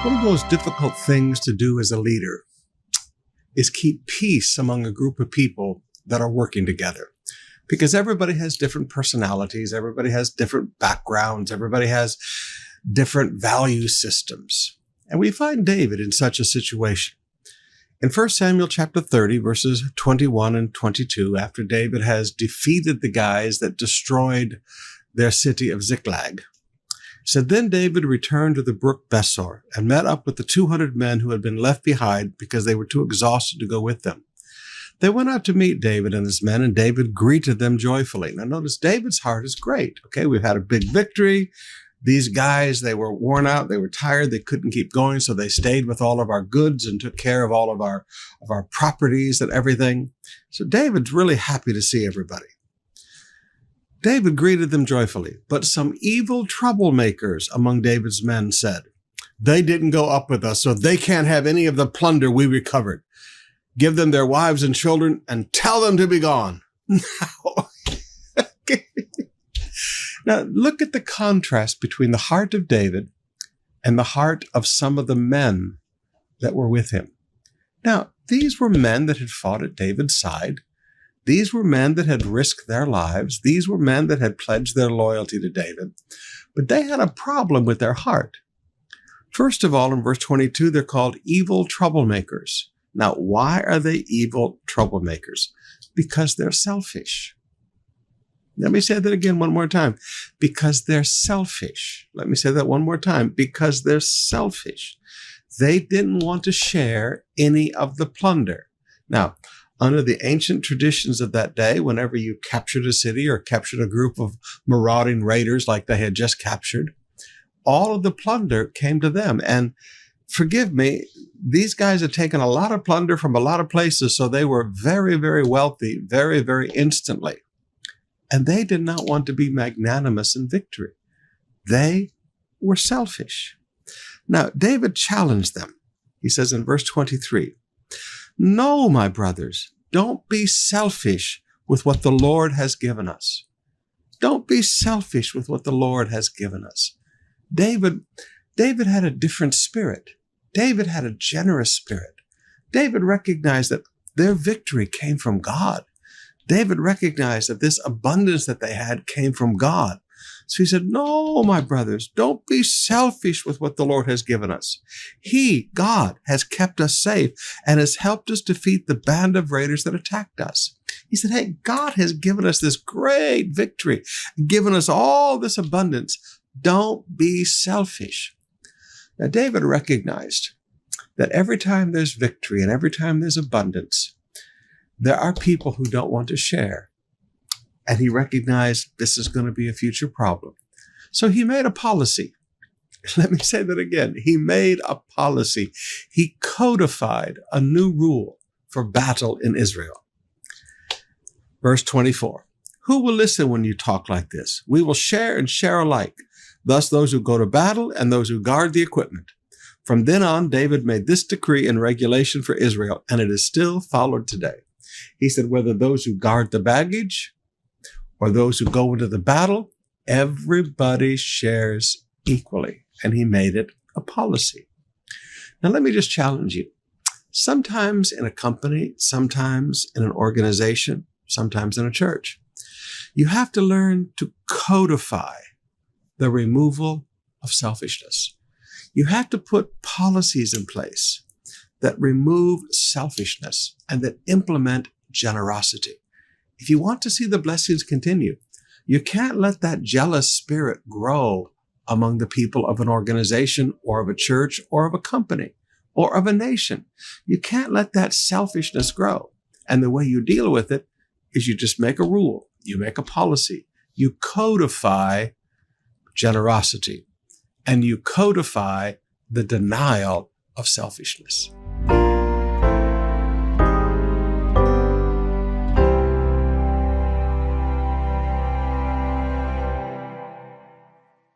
One of those difficult things to do as a leader is keep peace among a group of people that are working together. Because everybody has different personalities, everybody has different backgrounds, everybody has different value systems. And we find David in such a situation. In 1 Samuel chapter 30, verses 21 and 22, after David has defeated the guys that destroyed their city of Ziklag, said, "Then David returned to the brook Besor and met up with the 200 men who had been left behind because they were too exhausted to go with them. They went out to meet David and his men, and David greeted them joyfully." Now notice, David's heart is great. Okay, we've had a big victory. These guys, they were worn out. They were tired. They couldn't keep going, so they stayed with all of our goods and took care of all of our properties and everything. So David's really happy to see everybody. David greeted them joyfully, but some evil troublemakers among David's men said, "They didn't go up with us, so they can't have any of the plunder we recovered. Give them their wives and children and tell them to be gone." Now, look at the contrast between the heart of David and the heart of some of the men that were with him. Now, these were men that had fought at David's side. These were men that had risked their lives. These were men that had pledged their loyalty to David. But they had a problem with their heart. First of all, in verse 22, they're called evil troublemakers. Now, why are they evil troublemakers? Because they're selfish. Let me say that again one more time. Because they're selfish. Let me say that one more time. Because they're selfish. They didn't want to share any of the plunder. Now, under the ancient traditions of that day, whenever you captured a city or captured a group of marauding raiders like they had just captured, all of the plunder came to them. And forgive me, these guys had taken a lot of plunder from a lot of places, so they were very, very wealthy, very, very instantly. And they did not want to be magnanimous in victory. They were selfish. Now, David challenged them. He says in verse 23, "No, my brothers, don't be selfish with what the Lord has given us." Don't be selfish with what the Lord has given us. David had a different spirit. David had a generous spirit. David recognized that their victory came from God. David recognized that this abundance that they had came from God. So he said, "No, my brothers, don't be selfish with what the Lord has given us. He, God, has kept us safe and has helped us defeat the band of raiders that attacked us." He said, "Hey, God has given us this great victory, given us all this abundance. Don't be selfish." Now, David recognized that every time there's victory and every time there's abundance, there are people who don't want to share. And he recognized this is going to be a future problem. So he made a policy. Let me say that again. He made a policy. He codified a new rule for battle in Israel. Verse 24, "Who will listen when you talk like this? We will share and share alike. Thus those who go to battle and those who guard the equipment." From then on, David made this decree and regulation for Israel, and it is still followed today. He said, whether those who guard the baggage or those who go into the battle, everybody shares equally. And he made it a policy. Now, let me just challenge you. Sometimes in a company, sometimes in an organization, sometimes in a church, you have to learn to codify the removal of selfishness. You have to put policies in place that remove selfishness and that implement generosity. If you want to see the blessings continue, you can't let that jealous spirit grow among the people of an organization or of a church or of a company or of a nation. You can't let that selfishness grow. And the way you deal with it is you just make a rule. You make a policy. You codify generosity and you codify the denial of selfishness.